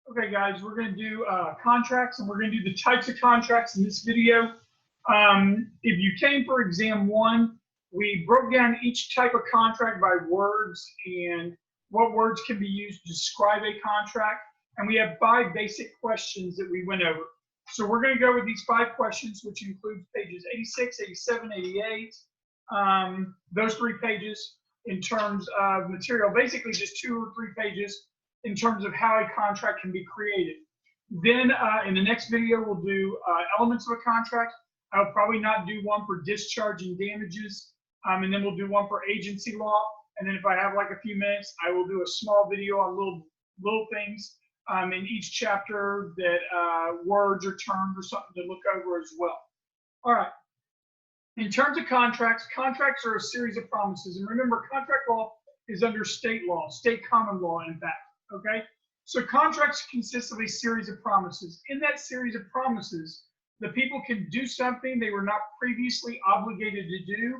Okay, guys, we're going to do contracts, and we're going to do the types of contracts in this video. If you came for exam one, we broke down each type of contract by words and what words can be used to describe a contract. And we have 5 basic questions that we went over. So we're going to go with these 5 questions, which includes pages 86, 87, 88, those 3 pages in terms of material, basically just 2 or 3 pages in terms of how a contract can be created. Then in the next video, we'll do elements of a contract. I'll probably not do one for discharge and damages, and then we'll do one for agency law. And then if I have like a few minutes, I will do a small video on little things in each chapter that words or terms or something to look over as well. All right. In terms of contracts, contracts are a series of promises. And remember, contract law is under state law, state common law, in fact. Okay, so contracts consist of a series of promises. In that series of promises, the people can do something they were not previously obligated to do,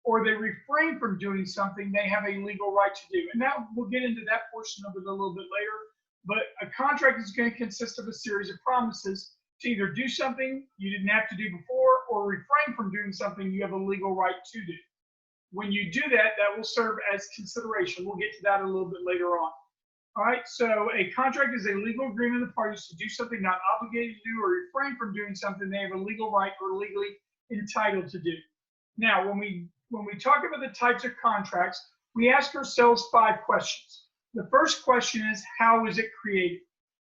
or they refrain from doing something they have a legal right to do. And now we'll get into that portion of it a little bit later. But a contract is going to consist of a series of promises to either do something you didn't have to do before, or refrain from doing something you have a legal right to do. When you do that, that will serve as consideration. We'll get to that a little bit later on. All right, so a contract is a legal agreement of the parties to do something not obligated to do or refrain from doing something they have a legal right or legally entitled to do. Now, when we talk about the types of contracts, we ask ourselves 5 questions. The first question is, how is it created?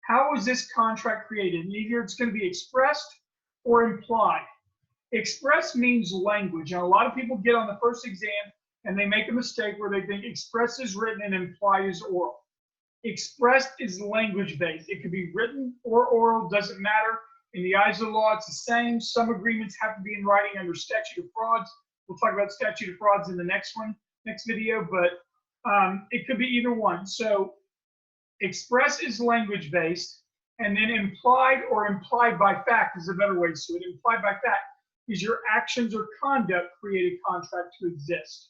How is this contract created? And either it's going to be expressed or implied. Express means language. Now, a lot of people get on the first exam and they make a mistake where they think express is written and implied is oral. Expressed is language-based. It could be written or oral, doesn't matter. In the eyes of the law, it's the same. Some agreements have to be in writing under statute of frauds. We'll talk about statute of frauds in the next video, but it could be either one. So express is language-based, and then implied or implied by fact is a better way to say it. Implied by fact is your actions or conduct create a contract to exist.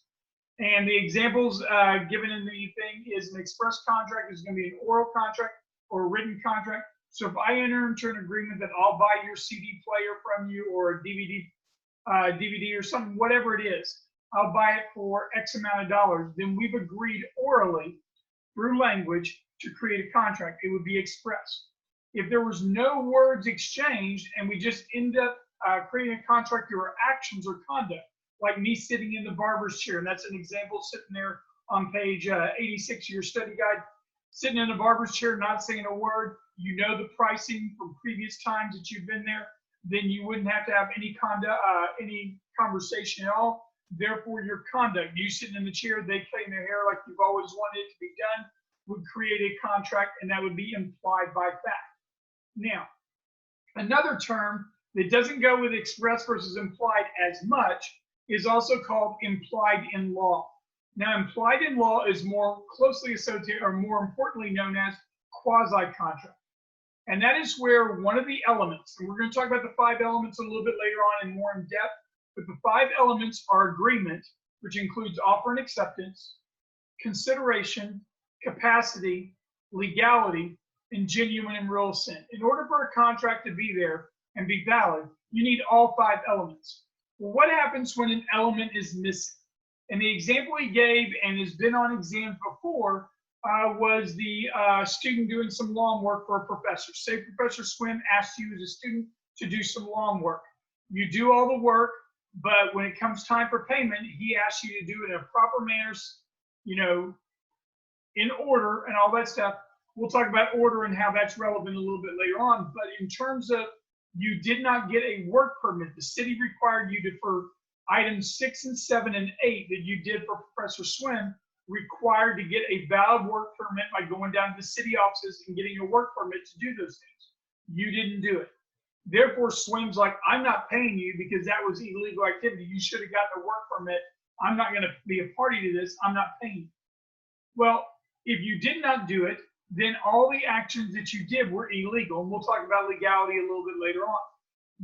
And the examples given in the thing is an express contract is going to be an oral contract or a written contract. So if I enter into an agreement that I'll buy your CD player from you or a DVD or something, whatever it is, I'll buy it for X amount of dollars, then we've agreed orally through language to create a contract. It would be expressed. If there was no words exchanged and we just end up creating a contract through our actions or conduct, like me sitting in the barber's chair, and that's an example sitting there on page 86 of your study guide, sitting in the barber's chair, not saying a word. You know the pricing from previous times that you've been there, then you wouldn't have to have any conversation at all. Therefore, your conduct, you sitting in the chair, they cutting their hair like you've always wanted it to be done, would create a contract, and that would be implied by fact. Now, another term that doesn't go with express versus implied as much is also called implied in law. Now, implied in law is more closely associated, or more importantly known as quasi-contract. And that is where one of the elements, and we're going to talk about the 5 elements a little bit later on and more in depth, but the 5 elements are agreement, which includes offer and acceptance, consideration, capacity, legality, and genuine and real assent. In order for a contract to be there and be valid, you need all 5 elements. Well, what happens when an element is missing? And the example he gave and has been on exams before was the student doing some lawn work for a professor. Say Professor Swim asked you as a student to do some lawn work. You do all the work, but when it comes time for payment, he asks you to do it in a proper manner, you know, in order and all that stuff. We'll talk about order and how that's relevant a little bit later on. But in terms of you did not get a work permit, the city required you to, for items 6 and 7 and 8 that you did for Professor Swim, required to get a valid work permit by going down to the city offices and getting a work permit to do those things. You didn't do it. Therefore, Swim's like, I'm not paying you because that was illegal activity. You should have gotten a work permit. I'm not going to be a party to this. I'm not paying you. Well, if you did not do it, then all the actions that you did were illegal. And we'll talk about legality a little bit later on.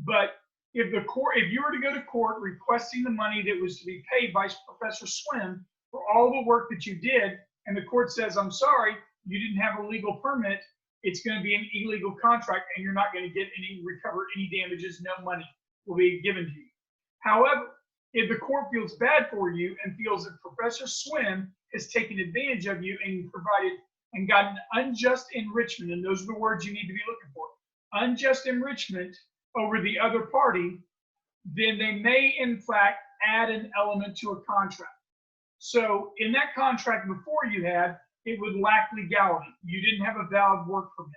But if you were to go to court requesting the money that was to be paid by Professor Swim for all the work that you did, and the court says, I'm sorry, you didn't have a legal permit, it's going to be an illegal contract and you're not going to get recover any damages, no money will be given to you. However, if the court feels bad for you and feels that Professor Swim has taken advantage of you and provided and got an unjust enrichment, and those are the words you need to be looking for, unjust enrichment over the other party, then they may in fact add an element to a contract. So in that contract before you had, it would lack legality. You didn't have a valid work permit.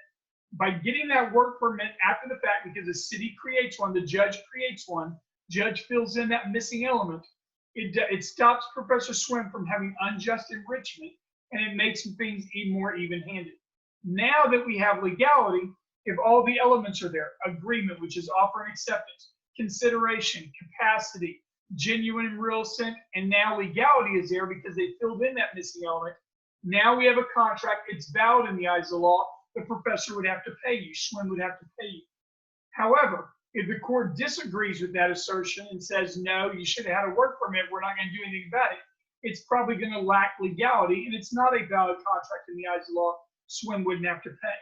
By getting that work permit after the fact, because the city creates one, the judge creates one, judge fills in that missing element, it stops Professor Swim from having unjust enrichment, and it makes things even more even-handed. Now that we have legality, if all the elements are there, agreement, which is offer and acceptance, consideration, capacity, genuine and real assent, and now legality is there because they filled in that missing element. Now we have a contract, it's valid in the eyes of the law, the professor would have to pay you, Swim would have to pay you. However, if the court disagrees with that assertion and says, no, you should have had a work permit, we're not going to do anything about it, it's probably going to lack legality, and it's not a valid contract in the eyes of the law, Swim wouldn't have to pay.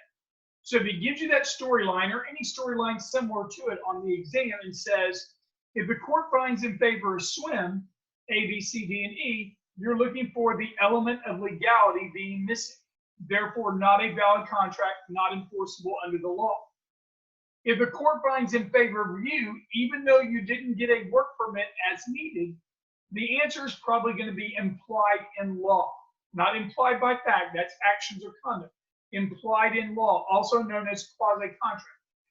So if he gives you that storyline or any storyline similar to it on the exam and says, if the court finds in favor of Swim, A, B, C, D, and E, you're looking for the element of legality being missing. Therefore, not a valid contract, not enforceable under the law. If the court finds in favor of you, even though you didn't get a work permit as needed, the answer is probably going to be implied in law. Not implied by fact, that's actions or conduct. Implied in law, also known as quasi-contract.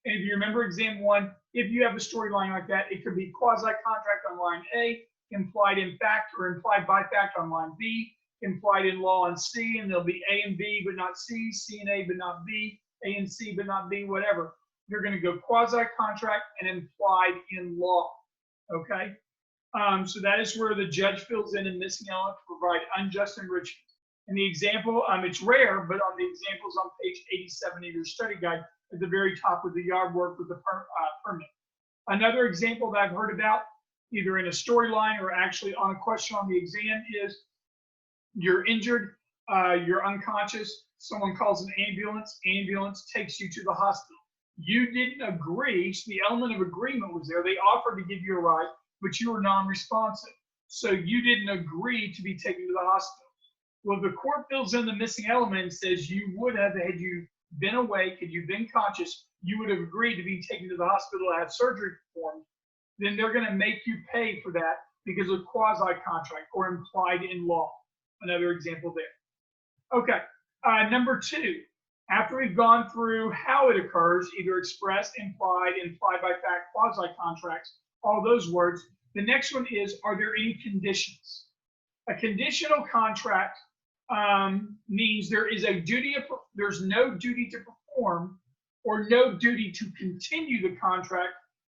And if you remember exam 1, if you have a storyline like that, it could be quasi-contract on line A, implied in fact or implied by fact on line B, implied in law on C, and there'll be A and B but not C, C and A but not B, A and C but not B, whatever. You're going to go quasi-contract and implied in law, okay? So that is where the judge fills in a missing element to provide unjust enrichment. In the example, it's rare, but on the examples on page 87 of your study guide, at the very top with the yard work with the permit. Another example that I've heard about, either in a storyline or actually on a question on the exam, is you're injured, you're unconscious, someone calls an ambulance takes you to the hospital. You didn't agree, so the element of agreement was there. They offered to give you a ride, but you were non-responsive. So you didn't agree to be taken to the hospital. Well, the court fills in the missing element and says you would have, had you been awake, had you been conscious, you would have agreed to be taken to the hospital to have surgery performed. Then they're going to make you pay for that because of quasi-contract or implied in law. Another example there. Okay, number 2. After we've gone through how it occurs, either expressed, implied, implied by fact, quasi-contracts, all those words, the next one is, are there any conditions? A conditional contract means there is a duty, there's no duty to perform or no duty to continue the contract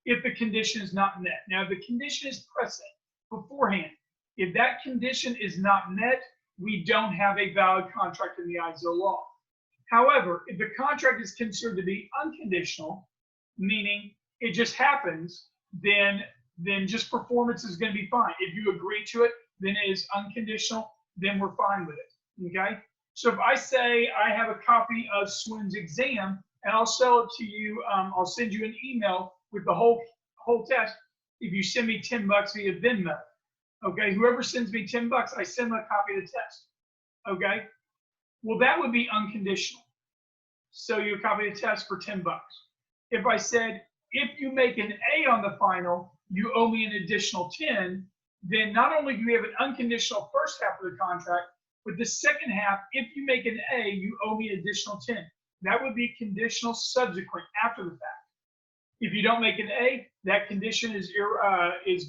if the condition is not met. Now, if the condition is present beforehand, if that condition is not met, we don't have a valid contract in the eyes of the law. However, if the contract is considered to be unconditional, meaning it just happens, then just performance is going to be fine. If you agree to it, then it is unconditional, then we're fine with it, okay? So if I say I have a copy of Swim's exam and I'll sell it to you, I'll send you an email with the whole test if you send me $10 via Venmo, okay? Whoever sends me $10, I send them a copy of the test, okay? Well, that would be unconditional. Sell you a copy of the test for $10. If I said, if you make an A on the final, you owe me an additional 10, then not only do we have an unconditional first half of the contract, but the second half, if you make an A, you owe me an additional 10. That would be conditional subsequent after the fact. If you don't make an A, that condition is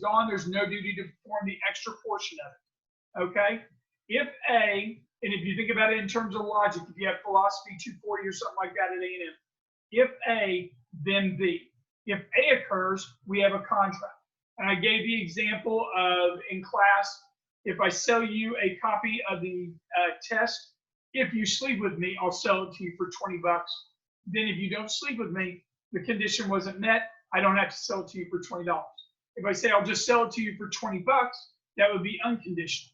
gone. There's no duty to perform the extra portion of it, okay? If A, and if you think about it in terms of logic, if you have philosophy 240 or something like that at A&M, if A, then B. If A occurs, we have a contract. And I gave the example of in class, if I sell you a copy of the test, if you sleep with me, I'll sell it to you for $20. Then if you don't sleep with me, the condition wasn't met, I don't have to sell it to you for $20. If I say I'll just sell it to you for $20, that would be unconditional,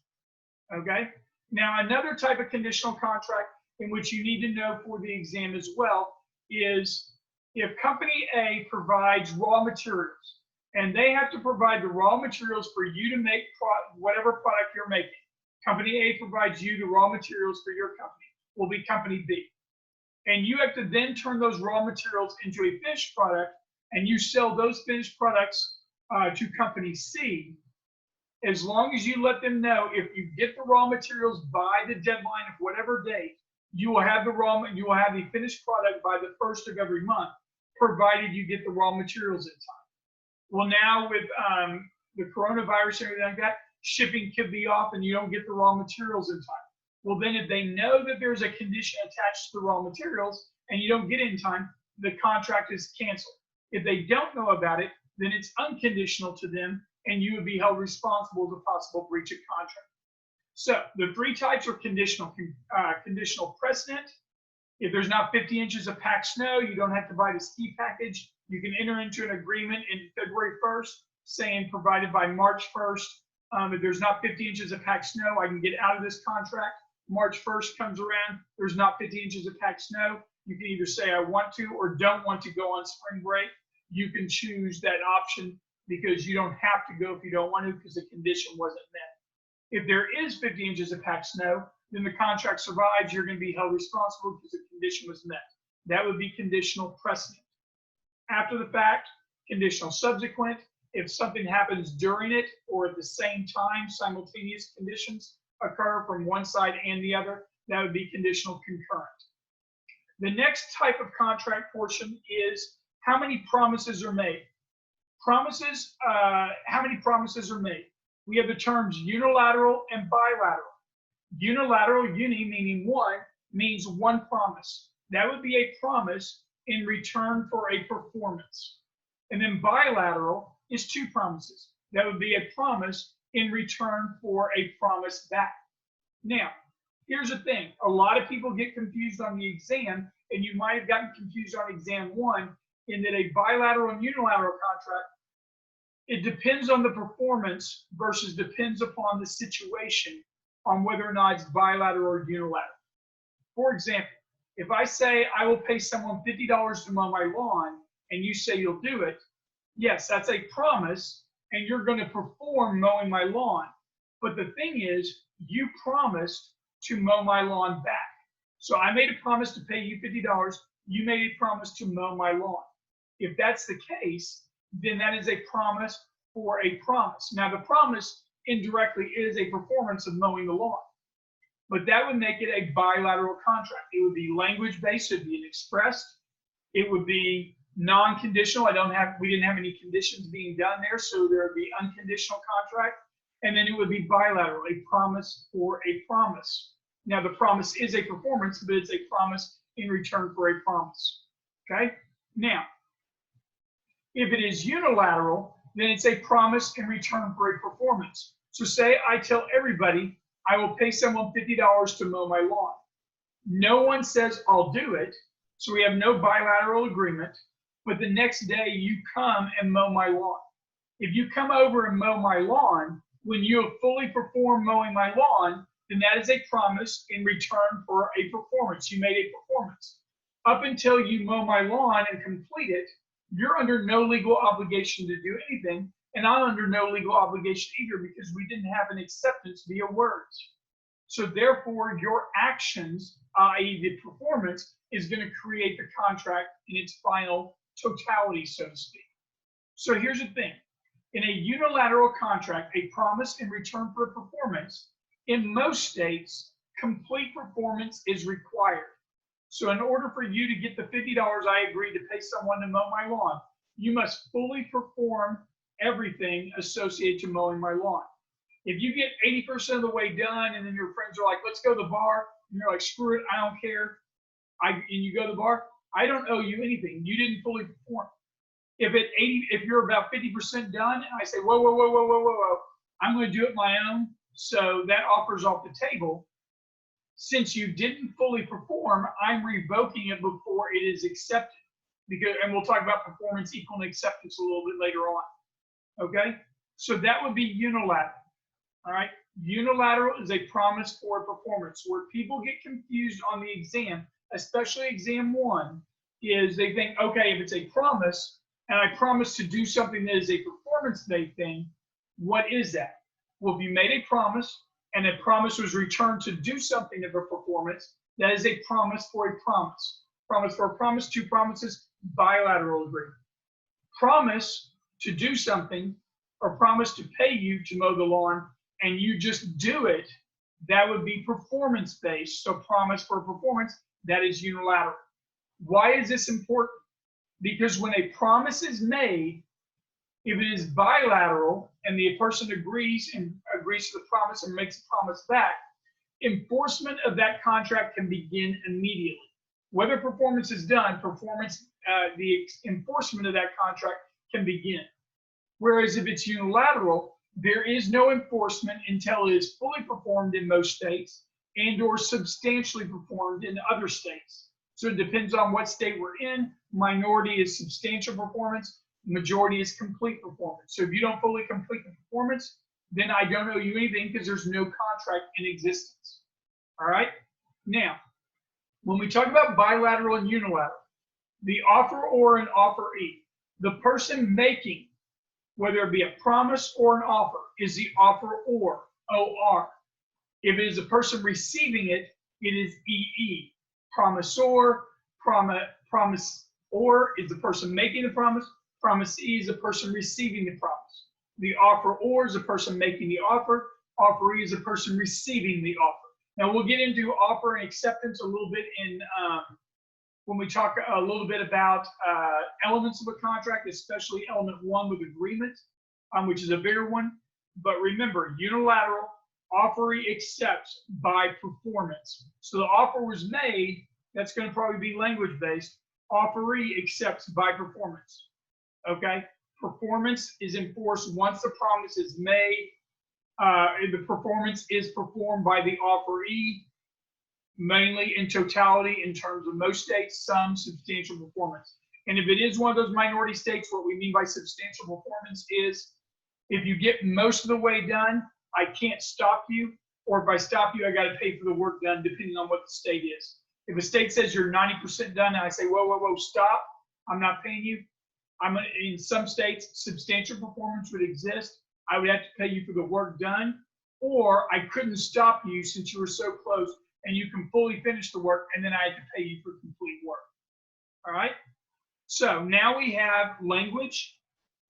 okay? Now, another type of conditional contract in which you need to know for the exam as well is if company A provides raw materials and they have to provide the raw materials for you to make whatever product you're making. Company A provides you the raw materials for your company, will be company B. And you have to then turn those raw materials into a finished product and you sell those finished products to company C. As long as you let them know if you get the raw materials by the deadline of whatever date, you will have the finished product by the 1st of every month, provided you get the raw materials in time. Well, now with the coronavirus and everything like that, shipping could be off and you don't get the raw materials in time. Well, then if they know that there's a condition attached to the raw materials and you don't get it in time, the contract is canceled. If they don't know about it, then it's unconditional to them and you would be held responsible for possible breach of contract. So the 3 types are conditional. Conditional precedent. If there's not 50 inches of packed snow, you don't have to buy the ski package. You can enter into an agreement in February 1st saying provided by March 1st. If there's not 50 inches of packed snow, I can get out of this contract. March 1st comes around, there's not 50 inches of packed snow. You can either say I want to or don't want to go on spring break. You can choose that option because you don't have to go if you don't want to because the condition wasn't met. If there is 50 inches of packed snow, then the contract survives. You're going to be held responsible because the condition was met. That would be conditional precedent. After the fact, conditional subsequent. If something happens during it or at the same time, simultaneous conditions occur from one side and the other, that would be conditional concurrent. The next type of contract portion is how many promises are made. Promises, how many promises are made? We have the terms unilateral and bilateral. Unilateral, uni meaning one, means one promise. That would be a promise in return for a performance. And then bilateral is 2 promises. That would be a promise in return for a promise back. Now, here's the thing. A lot of people get confused on the exam, and you might have gotten confused on exam 1 in that a bilateral and unilateral contract, it depends on the performance versus depends upon the situation on whether or not it's bilateral or unilateral. For example, if I say I will pay someone $50 to mow my lawn and you say you'll do it, yes, that's a promise and you're going to perform mowing my lawn. But the thing is, you promised to mow my lawn back. So I made a promise to pay you $50. You made a promise to mow my lawn. If that's the case, then that is a promise for a promise. Now, the promise indirectly is a performance of mowing the lawn, but that would make it a bilateral contract. It would be language-based. It would be an expressed. It would be non-conditional. We didn't have any conditions being done there, so there would be unconditional contract. And then it would be bilateral, a promise for a promise. Now, the promise is a performance, but it's a promise in return for a promise. Okay? Now, if it is unilateral, then it's a promise in return for a performance. So say I tell everybody, I will pay someone $50 to mow my lawn. No one says I'll do it, so we have no bilateral agreement, but the next day you come and mow my lawn. If you come over and mow my lawn, when you have fully performed mowing my lawn, then that is a promise in return for a performance. You made a performance. Up until you mow my lawn and complete it, you're under no legal obligation to do anything, and I'm under no legal obligation either because we didn't have an acceptance via words. So therefore, your actions, i.e. the performance, is going to create the contract in its final totality, so to speak. So here's the thing. In a unilateral contract, a promise in return for a performance, in most states, complete performance is required. So in order for you to get the $50 I agreed to pay someone to mow my lawn, you must fully perform everything associated to mowing my lawn. If you get 80% of the way done and then your friends are like, let's go to the bar, and you're like, screw it, I don't care, and you go to the bar, I don't owe you anything. You didn't fully perform. If you're about 50% done, and I say, whoa, I'm going to do it my own, so that offer's off the table. Since you didn't fully perform, I'm revoking it before it is accepted. And we'll talk about performance equaling acceptance a little bit later on. Okay? So that would be unilateral. All right? Unilateral is a promise for performance. Where people get confused on the exam, especially exam one, is they think, okay, if it's a promise and I promise to do something that is a performance-based thing, what is that? Well, if you made a promise and a promise was returned to do something of a performance, that is a promise for a promise. Promise for a promise, two promises, bilateral agreement. Promise to do something or promise to pay you to mow the lawn and you just do it, that would be performance-based. So promise for performance, that is unilateral. Why is this important? Because when a promise is made, if it is bilateral and the person agrees to the promise and makes a promise back, enforcement of that contract can begin immediately. Whether performance is done, the enforcement of that contract can begin. Whereas if it's unilateral, there is no enforcement until it is fully performed in most states and or substantially performed in other states. So it depends on what state we're in. Minority is substantial performance. Majority is complete performance. So if you don't fully complete the performance, then I don't owe you anything because there's no contract in existence. All right? Now, when we talk about bilateral and unilateral, the offeror and offeree, the person making, whether it be a promise or an offer, is the offeror, OR. If it is a person receiving it, it is EE. Promisor, promisor is the person making the promise. Promisee is the person receiving the promise. The offeror is the person making the offer. Offeree is the person receiving the offer. Now we'll get into offer and acceptance a little bit in when we talk a little bit about elements of a contract, especially element one with agreement, which is a bigger one. But remember, unilateral, offeree accepts by performance. So the offer was made, that's going to probably be language based. Offeree accepts by performance. Okay? Performance is enforced once the promise is made. The performance is performed by the offeree, mainly in totality in terms of most states, some substantial performance. And if it is one of those minority states, what we mean by substantial performance is if you get most of the way done, I can't stop you, or if I stop you, I got to pay for the work done, depending on what the state is. If a state says you're 90% done, and I say, whoa, stop, I'm not paying you. In some states, substantial performance would exist. I would have to pay you for the work done, or I couldn't stop you since you were so close and you can fully finish the work, and then I had to pay you for complete work. All right? So now we have language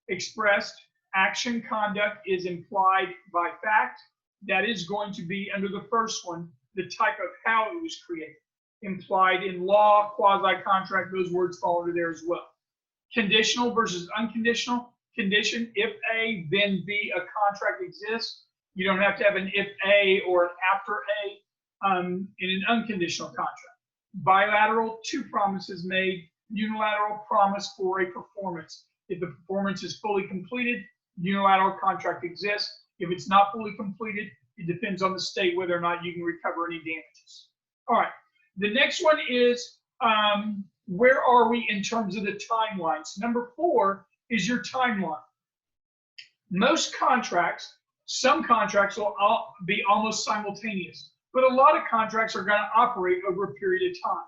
expressed, action, conduct is implied by fact. That is going to be under the first one, the type of how it was created. Implied in law, quasi-contract, those words fall under there as well. Conditional versus unconditional. Condition, if A, then B, a contract exists. You don't have to have an if A or an after A in an unconditional contract. Bilateral, two promises made. Unilateral, promise for a performance. If the performance is fully completed, unilateral contract exists. If it's not fully completed, it depends on the state whether or not you can recover any damages. All right. The next one is where are we in terms of the timelines? Number 4 is your timeline. Most contracts, some contracts will be almost simultaneous, but a lot of contracts are going to operate over a period of time.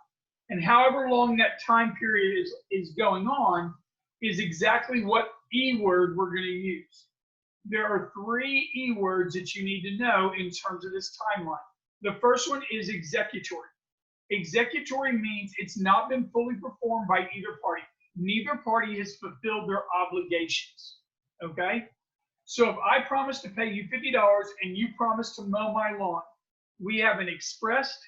And however long that time period is going on is exactly what E word we're going to use. There are 3 E words that you need to know in terms of this timeline. The first one is executory. Executory means it's not been fully performed by either party. Neither party has fulfilled their obligations. Okay? So if I promise to pay you $50 and you promise to mow my lawn, we have an expressed,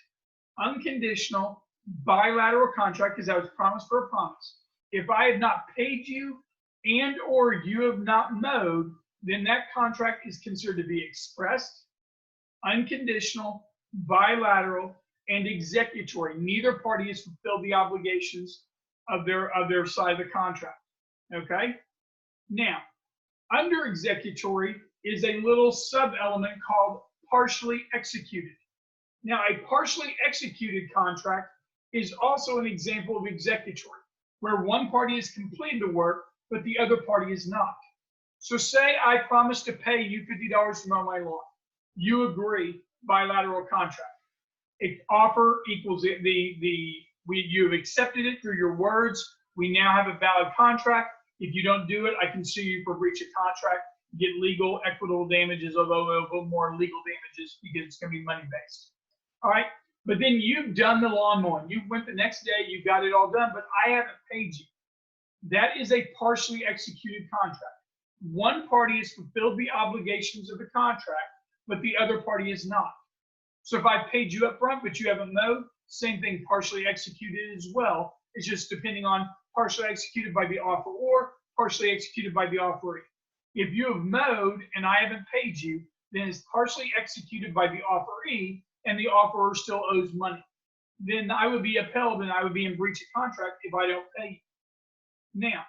unconditional, bilateral contract because that was promised for a promise. If I have not paid you and or you have not mowed, then that contract is considered to be expressed, unconditional, bilateral, and executory. Neither party has fulfilled the obligations of their side of the contract. Okay? Now, under executory is a little sub-element called partially executed. Now, a partially executed contract is also an example of executory, where one party has completed the work, but the other party is not. So say I promise to pay you $50 to mow my lawn. You agree, bilateral contract. If offer equals you have accepted it through your words. We now have a valid contract. If you don't do it, I can sue you for breach of contract, get legal, equitable damages, although a little more legal damages because it's going to be money based. All right. But then you've done the lawn mowing. You went the next day, you got it all done, but I haven't paid you. That is a partially executed contract. One party has fulfilled the obligations of the contract, but the other party is not. So if I paid you up front, but you haven't mowed, same thing, partially executed as well. It's just depending on partially executed by the offeror, partially executed by the offeree. If you have mowed and I haven't paid you, then it's partially executed by the offeree and the offeror still owes money. Then I would be upheld and I would be in breach of contract if I don't pay you. Now,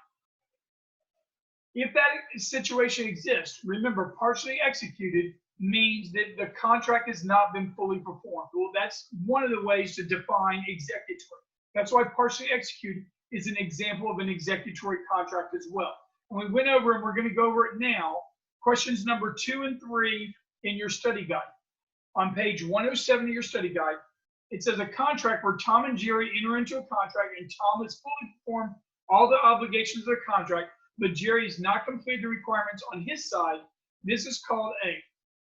if that situation exists, remember, partially executed means that the contract has not been fully performed. Well, that's one of the ways to define executory. That's why partially executed is an example of an executory contract as well. And we went over, and we're going to go over it now, questions number 2 and 3 in your study guide. On page 107 of your study guide, it says a contract where Tom and Jerry enter into a contract and Tom has fully performed all the obligations of the contract, but Jerry has not completed the requirements on his side. This is called a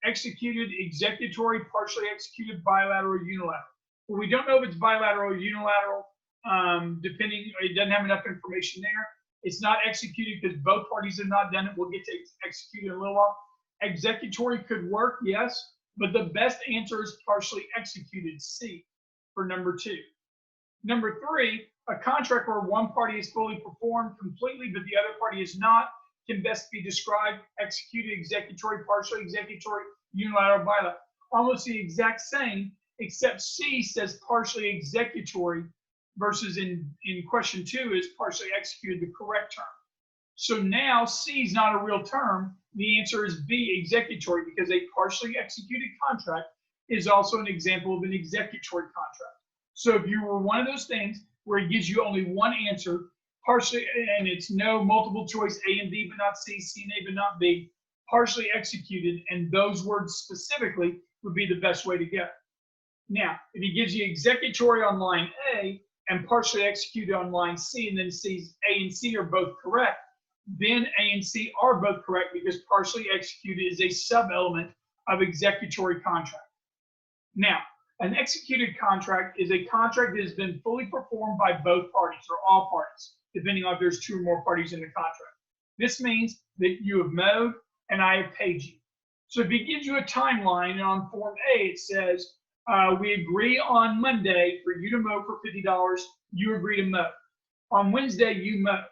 executed, executory, partially executed, bilateral, or unilateral. Well, we don't know if it's bilateral or unilateral, depending, it doesn't have enough information there. It's not executed because both parties have not done it. We'll get to execute in a little while. Executory could work, yes, but the best answer is partially executed, C, for number 2. Number 3, a contract where one party is fully performed completely, but the other party is not, can best be described executed, executory, partially executory, unilateral, bilateral. Almost the exact same, except C says partially executory versus in question 2 is partially executed, the correct term. So now C is not a real term. The answer is B, executory, because a partially executed contract is also an example of an executory contract. So if you were one of those things where it gives you only one answer, partially, and it's no multiple choice A and B but not C, C and A but not B, partially executed, and those words specifically would be the best way to go. Now, if he gives you executory on line A and partially executed on line C, and then A and C are both correct, then A and C are both correct because partially executed is a sub-element of executory contract. Now, an executed contract is a contract that has been fully performed by both parties or all parties, depending on if there's 2 or more parties in the contract. This means that you have mowed and I have paid you. So if it gives you a timeline, and on Form A it says, we agree on Monday for you to mow for $50, you agree to mow. On Wednesday, you mow.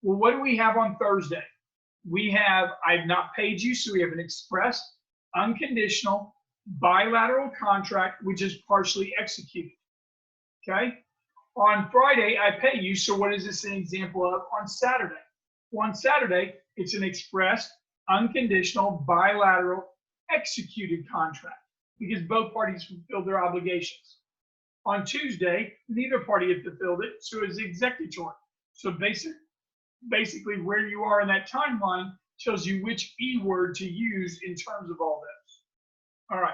Well, what do we have on Thursday? We have, I've not paid you, so we have an express, unconditional, bilateral contract, which is partially executed, okay? On Friday, I pay you, so what is this an example of on Saturday? Well, on Saturday, it's an express, unconditional, bilateral, executed contract because both parties fulfilled their obligations. On Tuesday, neither party had fulfilled it, so it's executory. So basically where you are in that timeline tells you which E word to use in terms of all this. All right.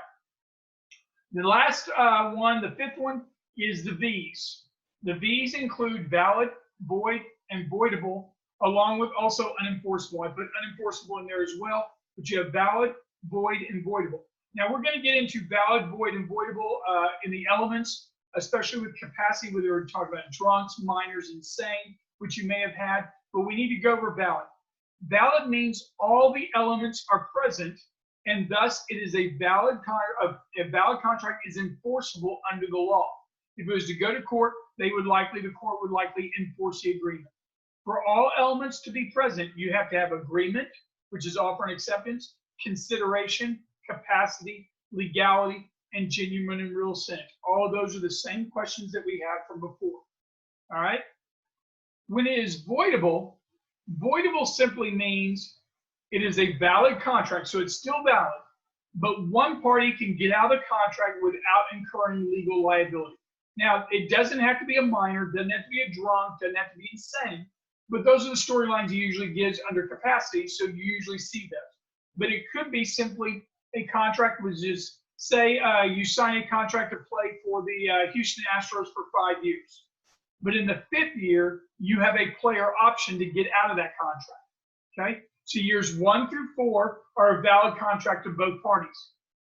The last one, the 5th one, is the V's. The V's include valid, void, and voidable, along with also unenforceable. I put unenforceable in there as well, but you have valid, void, and voidable. Now we're going to get into valid, void, and voidable in the elements, especially with capacity, where we're talking about drunks, minors, insane, which you may have had, but we need to go over valid. Valid means all the elements are present, and thus it is a valid contract is enforceable under the law. If it was to go to court, the court would likely enforce the agreement. For all elements to be present, you have to have agreement, which is offer and acceptance, consideration, capacity, legality, and genuine and real assent. All of those are the same questions that we had from before. All right? When it is voidable, voidable simply means it is a valid contract, so it's still valid, but one party can get out of the contract without incurring legal liability. Now, it doesn't have to be a minor, doesn't have to be a drunk, doesn't have to be insane, but those are the storylines he usually gives under capacity, so you usually see those. But it could be simply a contract was just, say you sign a contract to play for the Houston Astros for 5 years. But in the 5th year, you have a player option to get out of that contract. Okay? So years 1 through 4 are a valid contract to both parties.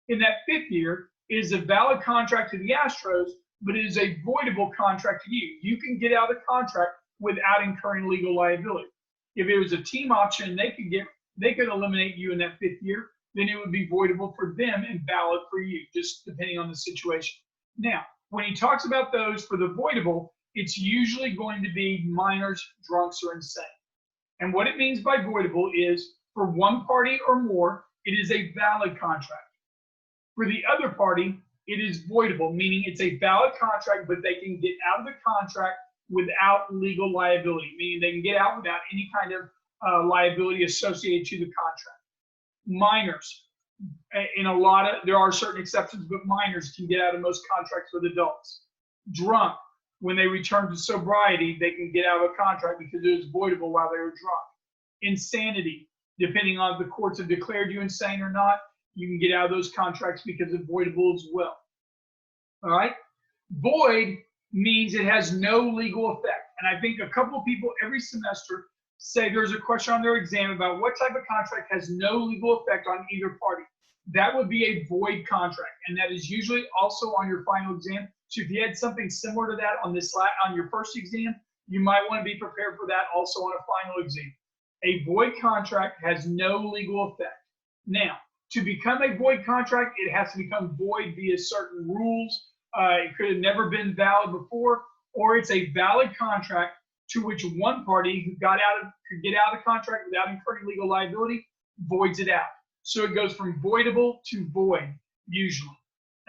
In that 5th year, it is a valid contract to the Astros, but it is a voidable contract to you. You can get out of the contract without incurring legal liability. If it was a team option, they could eliminate you in that 5th year, then it would be voidable for them and valid for you, just depending on the situation. Now, when he talks about those for the voidable, it's usually going to be minors, drunks, or insane. And what it means by voidable is for one party or more, it is a valid contract. For the other party, it is voidable, meaning it's a valid contract, but they can get out of the contract without legal liability, meaning they can get out without any kind of liability associated to the contract. Minors, there are certain exceptions, but minors can get out of most contracts with adults. Drunk, when they return to sobriety, they can get out of a contract because it was voidable while they were drunk. Insanity, depending on if the courts have declared you insane or not, you can get out of those contracts because it's voidable as well. All right? Void means it has no legal effect. And I think a couple of people every semester say there's a question on their exam about what type of contract has no legal effect on either party. That would be a void contract, and that is usually also on your final exam. So if you had something similar to that on your first exam, you might want to be prepared for that also on a final exam. A void contract has no legal effect. Now, to become a void contract, it has to become void via certain rules. It could have never been valid before, or it's a valid contract to which one party who could get out of the contract without incurring legal liability voids it out. So it goes from voidable to void, usually.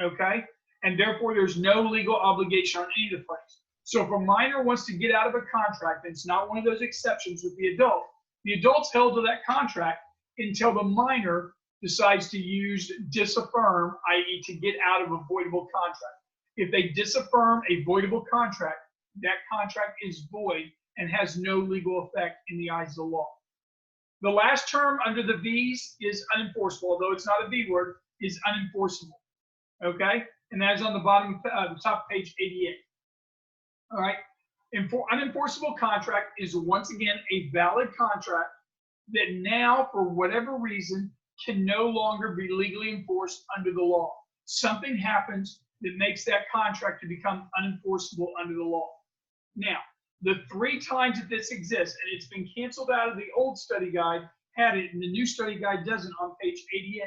Okay? And therefore, there's no legal obligation on any of the parties. So if a minor wants to get out of a contract, and it's not one of those exceptions with the adult's held to that contract until the minor decides to use disaffirm, i.e. to get out of a voidable contract. If they disaffirm a voidable contract, that contract is void and has no legal effect in the eyes of the law. The last term under the V's is unenforceable, although it's not a V word, is unenforceable. Okay? And that is on the bottom, the top of page 88. All right? Unenforceable contract is once again a valid contract that now, for whatever reason, can no longer be legally enforced under the law. Something happens that makes that contract to become unenforceable under the law. Now, the 3 times that this exists, and it's been canceled out of the old study guide, had it, and the new study guide doesn't on page 88.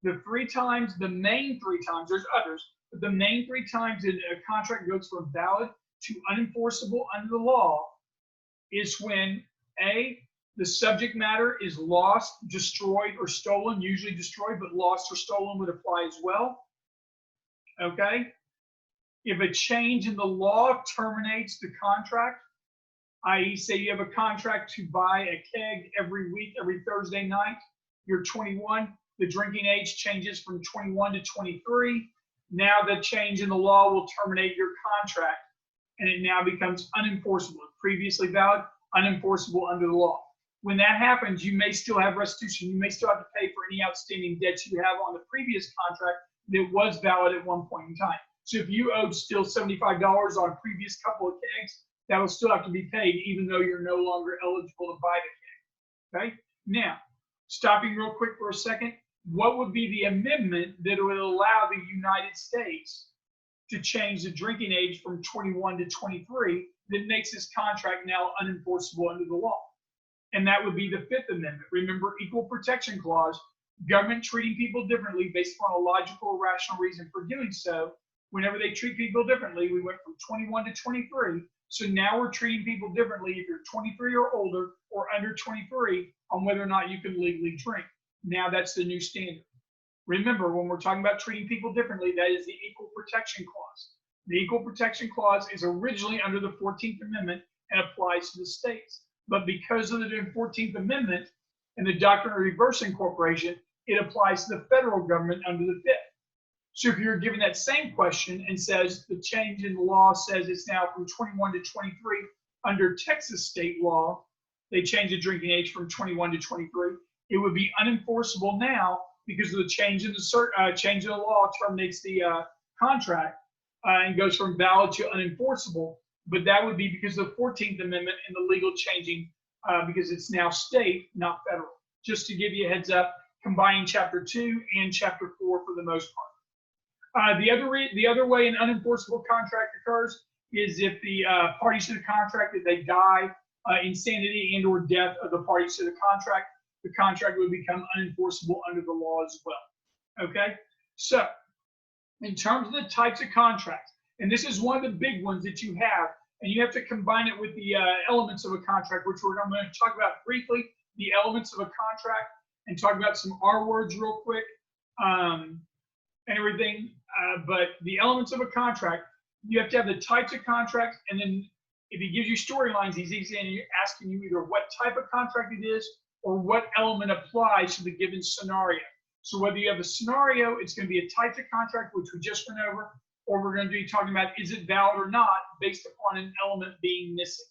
The main 3 times, there's others, but the main 3 times that a contract goes from valid to unenforceable under the law is when A, the subject matter is lost, destroyed, or stolen, usually destroyed, but lost or stolen would apply as well. Okay? If a change in the law terminates the contract, i.e. say you have a contract to buy a keg every week, every Thursday night, you're 21, the drinking age changes from 21 to 23. Now the change in the law will terminate your contract, and it now becomes unenforceable. Previously valid, unenforceable under the law. When that happens, you may still have restitution. You may still have to pay for any outstanding debts you have on the previous contract that was valid at one point in time. So if you owed still $75 on a previous couple of kegs, that will still have to be paid even though you're no longer eligible to buy the keg. Okay? Now, stopping real quick for a second, what would be the amendment that would allow the United States to change the drinking age from 21 to 23 that makes this contract now unenforceable under the law? And that would be the 5th Amendment. Remember, Equal Protection Clause, government treating people differently based upon a logical or rational reason for doing so. Whenever they treat people differently, we went from 21 to 23. So now we're treating people differently if you're 23 or older or under 23 on whether or not you can legally drink. Now that's the new standard. Remember, when we're talking about treating people differently, that is the Equal Protection Clause. The Equal Protection Clause is originally under the 14th Amendment and applies to the states. But because of the 14th Amendment and the Doctrine of Reverse Incorporation, it applies to the federal government under the 5th. So if you're given that same question and says the change in the law says it's now from 21 to 23, under Texas state law, they change the drinking age from 21 to 23, it would be unenforceable now because of the change in the law terminates the contract and goes from valid to unenforceable. But that would be because of the 14th Amendment and the legal changing because it's now state, not federal. Just to give you a heads up, combining Chapter 2 and Chapter 4 for the most part. The other way an unenforceable contract occurs is if the parties to the contract, if they die, insanity and or death of the parties to the contract would become unenforceable under the law as well. Okay, so in terms of the types of contracts, and this is one of the big ones that you have, and you have to combine it with the elements of a contract, which I'm going to talk about briefly, the elements of a contract, and talk about some R words real quick and everything. But the elements of a contract, you have to have the types of contracts, and then if he gives you storylines, he's asking you either what type of contract it is or what element applies to the given scenario. So whether you have a scenario, it's going to be a type of contract, which we just went over, or we're going to be talking about is it valid or not based upon an element being missing.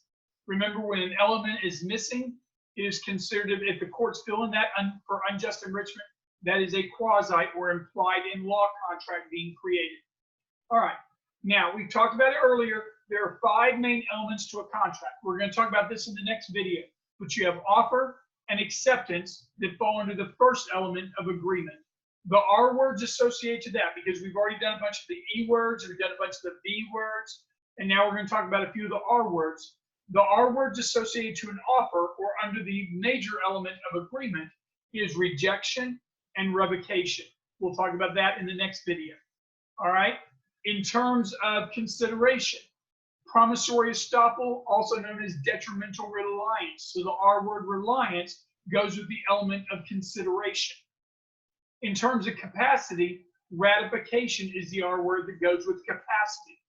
Remember, when an element is missing, it is considered, if the courts fill in that for unjust enrichment, that is a quasi or implied in law contract being created. All right. Now, we've talked about it earlier. There are 5 main elements to a contract. We're going to talk about this in the next video. But you have offer and acceptance that fall under the first element of agreement. The R words associated to that, because we've already done a bunch of the E words, and we've done a bunch of the B words, and now we're going to talk about a few of the R words. The R words associated to an offer or under the major element of agreement is rejection and revocation. We'll talk about that in the next video. All right. In terms of consideration, promissory estoppel, also known as detrimental reliance. So the R word reliance goes with the element of consideration. In terms of capacity, ratification is the R word that goes with capacity.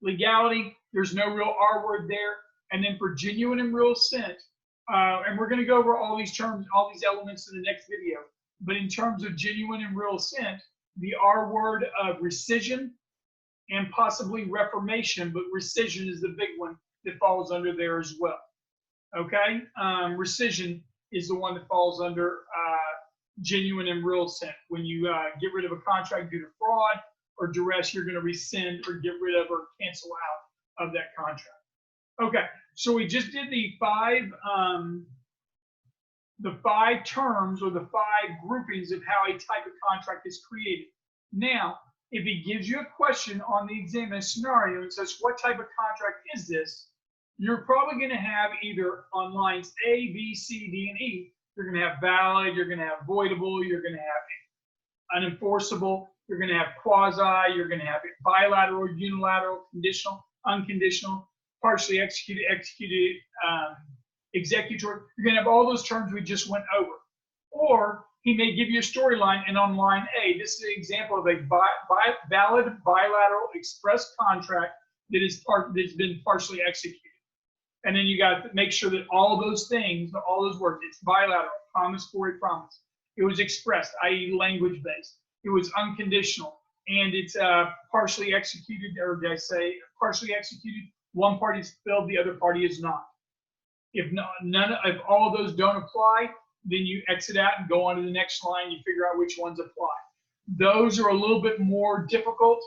Legality, there's no real R word there. And then for genuine and real assent, and we're going to go over all these terms, all these elements in the next video. But in terms of genuine and real assent, the R word of rescission and possibly reformation, but rescission is the big one that falls under there as well. Okay, rescission is the one that falls under genuine and real assent. When you get rid of a contract due to fraud or duress, you're going to rescind or get rid of or cancel out of that contract. Okay, so we just did the five terms or the 5 groupings of how a type of contract is created. Now, if he gives you a question on the exam in a scenario and says, what type of contract is this? You're probably going to have either on lines A, B, C, D, and E, you're going to have valid, you're going to have voidable, you're going to have unenforceable, you're going to have quasi, you're going to have bilateral, unilateral, conditional, unconditional, partially executed, executed, executory. You're going to have all those terms we just went over. Or he may give you a storyline, and on line A, this is an example of a valid bilateral express contract that's been partially executed. And then you got to make sure that all those things, all those words, it's bilateral, promise for a promise. It was expressed, i.e. language-based. It was unconditional, and it's partially executed, or did I say partially executed? One party is fulfilled, the other party is not. If all of those don't apply, then you exit out and go on to the next line. You figure out which ones apply. Those are a little bit more difficult.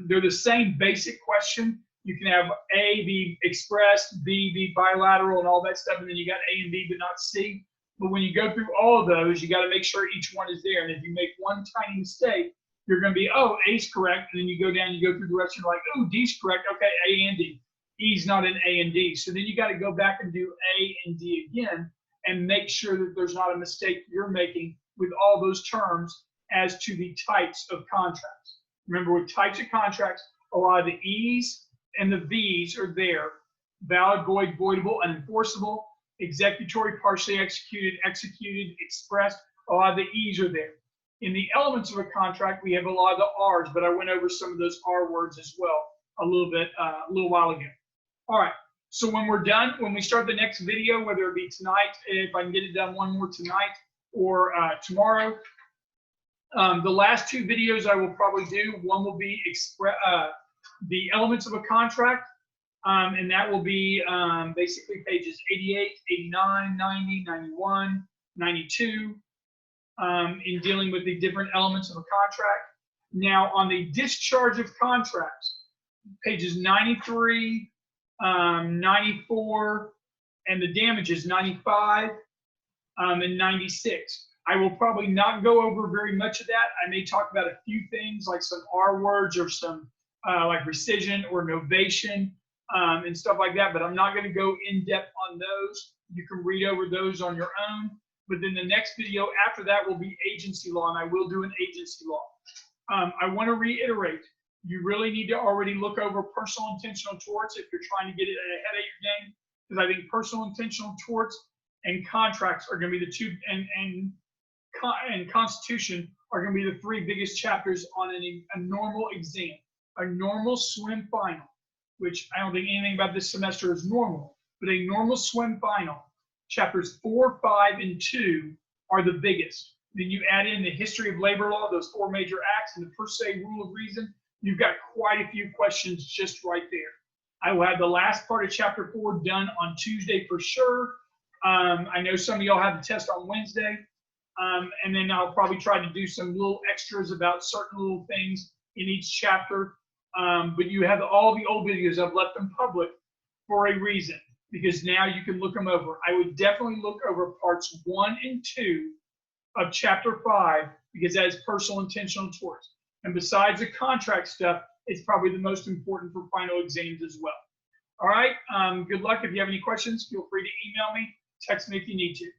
They're the same basic question. You can have A be expressed, B be bilateral, and all that stuff, and then you got A and B but not C. But when you go through all of those, you got to make sure each one is there. And if you make one tiny mistake, you're going to be, oh, A's correct. And then you go down, you go through the rest, and you're like, oh, D's correct. Okay, A and D. E's not in A and D. So then you got to go back and do A and D again and make sure that there's not a mistake you're making with all those terms as to the types of contracts. Remember, with types of contracts, a lot of the E's and the V's are there. Valid, void, voidable, unenforceable, executory, partially executed, executed, expressed. A lot of the E's are there. In the elements of a contract, we have a lot of the R's, but I went over some of those R words as well a little while ago. All right, so when we're done, when we start the next video, whether it be tonight, if I can get it done one more tonight, or tomorrow, the last 2 videos I will probably do, one will be the elements of a contract, and that will be basically pages 88, 89, 90, 91, 92, in dealing with the different elements of a contract. Now, on the discharge of contracts, pages 93, 94, and the damages 95 and 96. I will probably not go over very much of that. I may talk about a few things like some R words or some like rescission or novation and stuff like that, but I'm not going to go in depth on those. You can read over those on your own. But then the next video after that will be agency law, and I will do an agency law. I want to reiterate, you really need to already look over personal intentional torts if you're trying to get it ahead of your game, because I think personal intentional torts and contracts are going to be the two, and Constitution are going to be the three biggest chapters on a normal exam, a normal swim final, which I don't think anything about this semester is normal, but a normal swim final, chapters 4, 5, and 2 are the biggest. Then you add in the history of labor law, those 4 major acts, and the per se rule of reason, you've got quite a few questions just right there. I will have the last part of chapter 4 done on Tuesday for sure. I know some of y'all have the test on Wednesday. And then I'll probably try to do some little extras about certain little things in each chapter. But you have all the old videos. I've left them public for a reason, because now you can look them over. I would definitely look over parts 1 and 2 of chapter 5, because that is personal intentional torts. And besides the contract stuff, it's probably the most important for final exams as well. All right, good luck. If you have any questions, feel free to email me, text me if you need to.